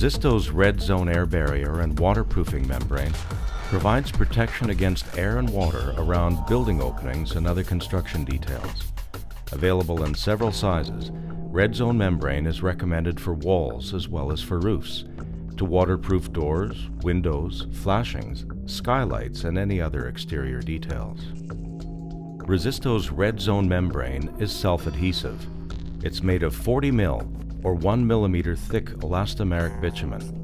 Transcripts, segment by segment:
Resisto's Red Zone air barrier and waterproofing membrane provides protection against air and water around building openings and other construction details. Available in several sizes, Red Zone membrane is recommended for walls as well as for roofs, to waterproof doors, windows, flashings, skylights, and any other exterior details. Resisto's Red Zone membrane is self-adhesive. It's made of 40 mil or 1 millimeter thick elastomeric bitumen.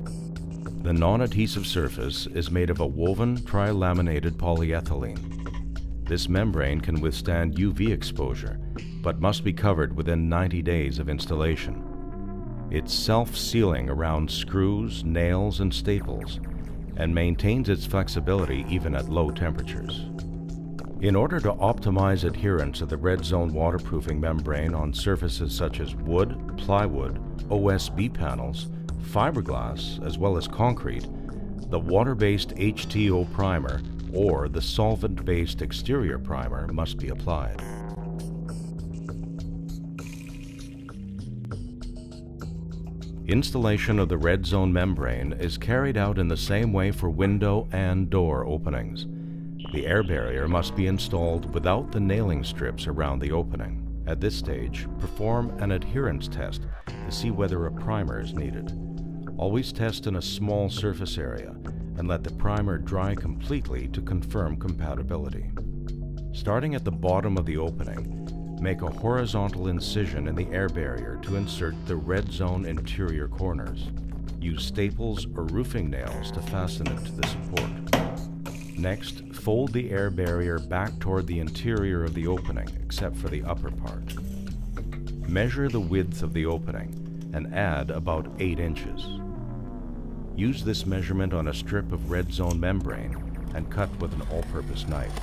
The non-adhesive surface is made of a woven tri-laminated polyethylene. This membrane can withstand UV exposure, but must be covered within 90 days of installation. It's self-sealing around screws, nails, and staples, and maintains its flexibility even at low temperatures. In order to optimize adherence of the Red Zone waterproofing membrane on surfaces such as wood, plywood, OSB panels, fiberglass, as well as concrete, the water-based H2O primer or the solvent-based exterior primer must be applied. Installation of the Red Zone membrane is carried out in the same way for window and door openings. The air barrier must be installed without the nailing strips around the opening. At this stage, perform an adherence test to see whether a primer is needed. Always test in a small surface area and let the primer dry completely to confirm compatibility. Starting at the bottom of the opening, make a horizontal incision in the air barrier to insert the Red Zone interior corners. Use staples or roofing nails to fasten it to the support. Next, fold the air barrier back toward the interior of the opening, except for the upper part. Measure the width of the opening and add about 8 inches. Use this measurement on a strip of Red Zone membrane and cut with an all-purpose knife.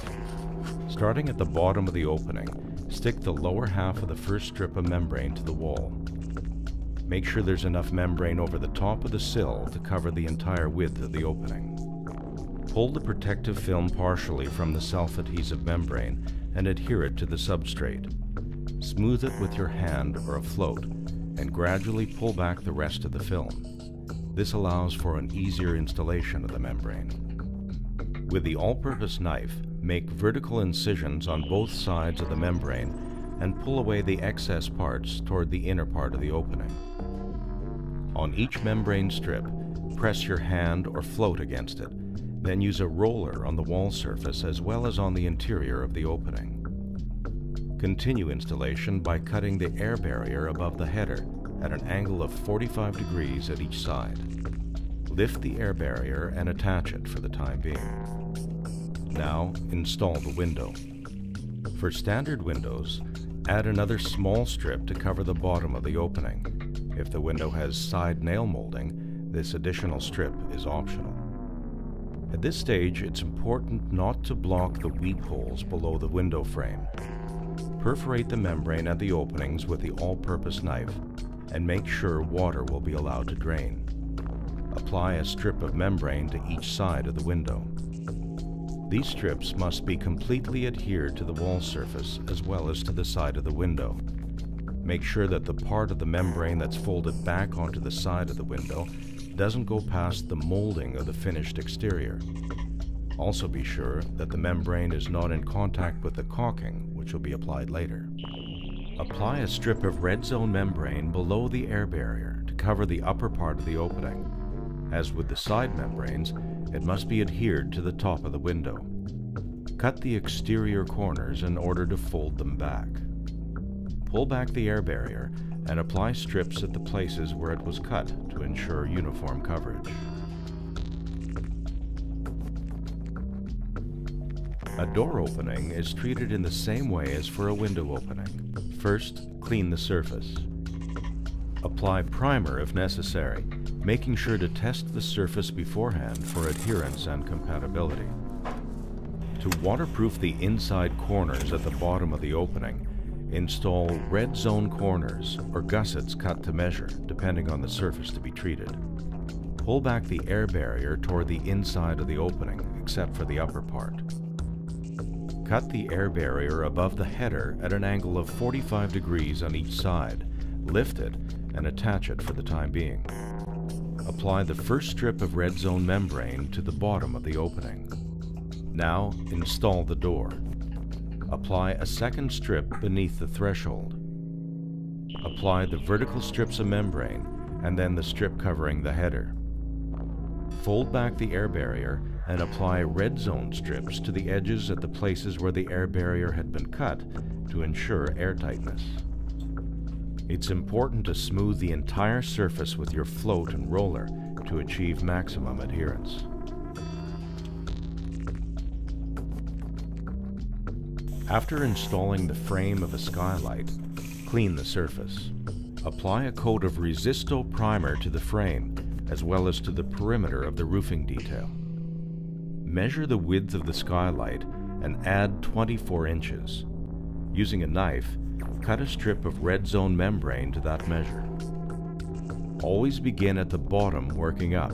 Starting at the bottom of the opening, stick the lower half of the first strip of membrane to the wall. Make sure there's enough membrane over the top of the sill to cover the entire width of the opening. Pull the protective film partially from the self-adhesive membrane and adhere it to the substrate. Smooth it with your hand or a float and gradually pull back the rest of the film. This allows for an easier installation of the membrane. With the all-purpose knife, make vertical incisions on both sides of the membrane and pull away the excess parts toward the inner part of the opening. On each membrane strip, press your hand or float against it. Then use a roller on the wall surface as well as on the interior of the opening. Continue installation by cutting the air barrier above the header at an angle of 45 degrees at each side. Lift the air barrier and attach it for the time being. Now install the window. For standard windows, add another small strip to cover the bottom of the opening. If the window has side nail molding, this additional strip is optional. At this stage, it's important not to block the weep holes below the window frame. Perforate the membrane at the openings with the all-purpose knife and make sure water will be allowed to drain. Apply a strip of membrane to each side of the window. These strips must be completely adhered to the wall surface as well as to the side of the window. Make sure that the part of the membrane that's folded back onto the side of the window doesn't go past the molding of the finished exterior. Also be sure that the membrane is not in contact with the caulking, which will be applied later. Apply a strip of Red Zone membrane below the air barrier to cover the upper part of the opening. As with the side membranes, it must be adhered to the top of the window. Cut the exterior corners in order to fold them back. Pull back the air barrier and apply strips at the places where it was cut to ensure uniform coverage. A door opening is treated in the same way as for a window opening. First, clean the surface. Apply primer if necessary, making sure to test the surface beforehand for adherence and compatibility. To waterproof the inside corners at the bottom of the opening, install Red Zone corners or gussets cut to measure, depending on the surface to be treated. Pull back the air barrier toward the inside of the opening, except for the upper part. Cut the air barrier above the header at an angle of 45 degrees on each side, lift it, and attach it for the time being. apply the first strip of red zone membrane to the bottom of the opening. Now install the door. Apply a second strip beneath the threshold. Apply the vertical strips of membrane and then the strip covering the header. Fold back the air barrier and apply red zone strips to the edges at the places where the air barrier had been cut to ensure airtightness. It's important to smooth the entire surface with your float and roller to achieve maximum adherence. After installing the frame of a skylight, clean the surface. Apply a coat of Resisto primer to the frame as well as to the perimeter of the roofing detail. Measure the width of the skylight and add 24 inches. Using a knife, cut a strip of red zone membrane to that measure. Always begin at the bottom working up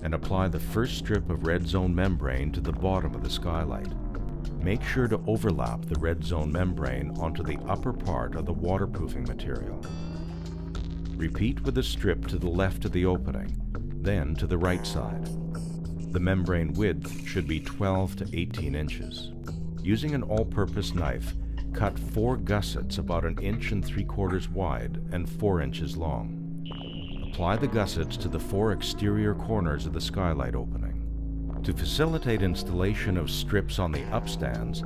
and apply the first strip of red zone membrane to the bottom of the skylight. Make sure to overlap the red zone membrane onto the upper part of the waterproofing material. Repeat with a strip to the left of the opening, then to the right side. The membrane width should be 12 to 18 inches. Using an all-purpose knife, cut 4 gussets about 1 3/4 inches wide and 4 inches long. Apply the gussets to the 4 exterior corners of the skylight opening. To facilitate installation of strips on the upstands,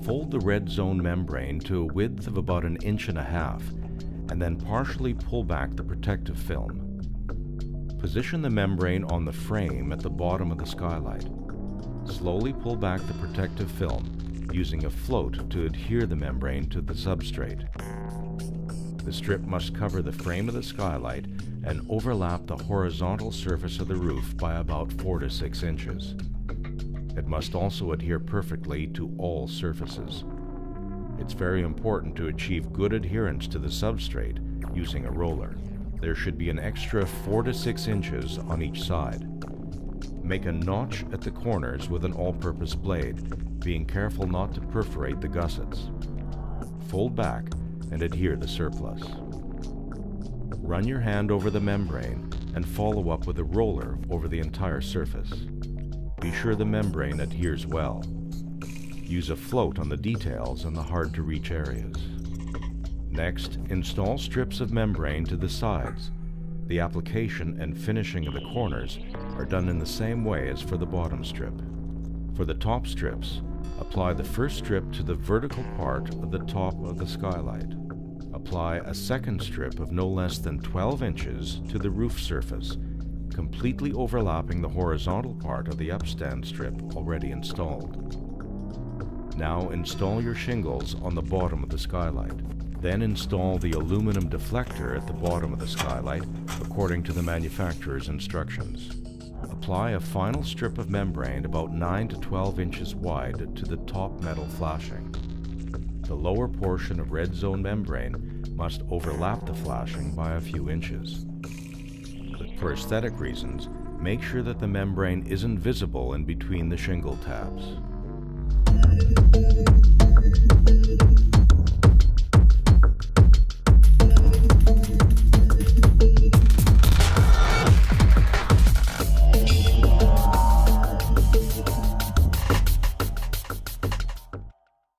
fold the red zone membrane to a width of about 1.5 inches and then partially pull back the protective film. Position the membrane on the frame at the bottom of the skylight. Slowly pull back the protective film using a float to adhere the membrane to the substrate. The strip must cover the frame of the skylight and overlap the horizontal surface of the roof by about 4 to 6 inches. It must also adhere perfectly to all surfaces. It's very important to achieve good adherence to the substrate using a roller. There should be an extra 4 to 6 inches on each side. Make a notch at the corners with an all-purpose blade, being careful not to perforate the gussets. Fold back and adhere the surplus. Run your hand over the membrane and follow up with a roller over the entire surface. Be sure the membrane adheres well. Use a float on the details and the hard-to-reach areas. Next, install strips of membrane to the sides. The application and finishing of the corners are done in the same way as for the bottom strip. For the top strips, apply the first strip to the vertical part of the top of the skylight. Apply a second strip of no less than 12 inches to the roof surface, completely overlapping the horizontal part of the upstand strip already installed. Now install your shingles on the bottom of the skylight. Then install the aluminum deflector at the bottom of the skylight according to the manufacturer's instructions. Apply a final strip of membrane about 9 to 12 inches wide to the top metal flashing. The lower portion of red zone membrane must overlap the flashing by a few inches. For aesthetic reasons, make sure that the membrane isn't visible in between the shingle tabs.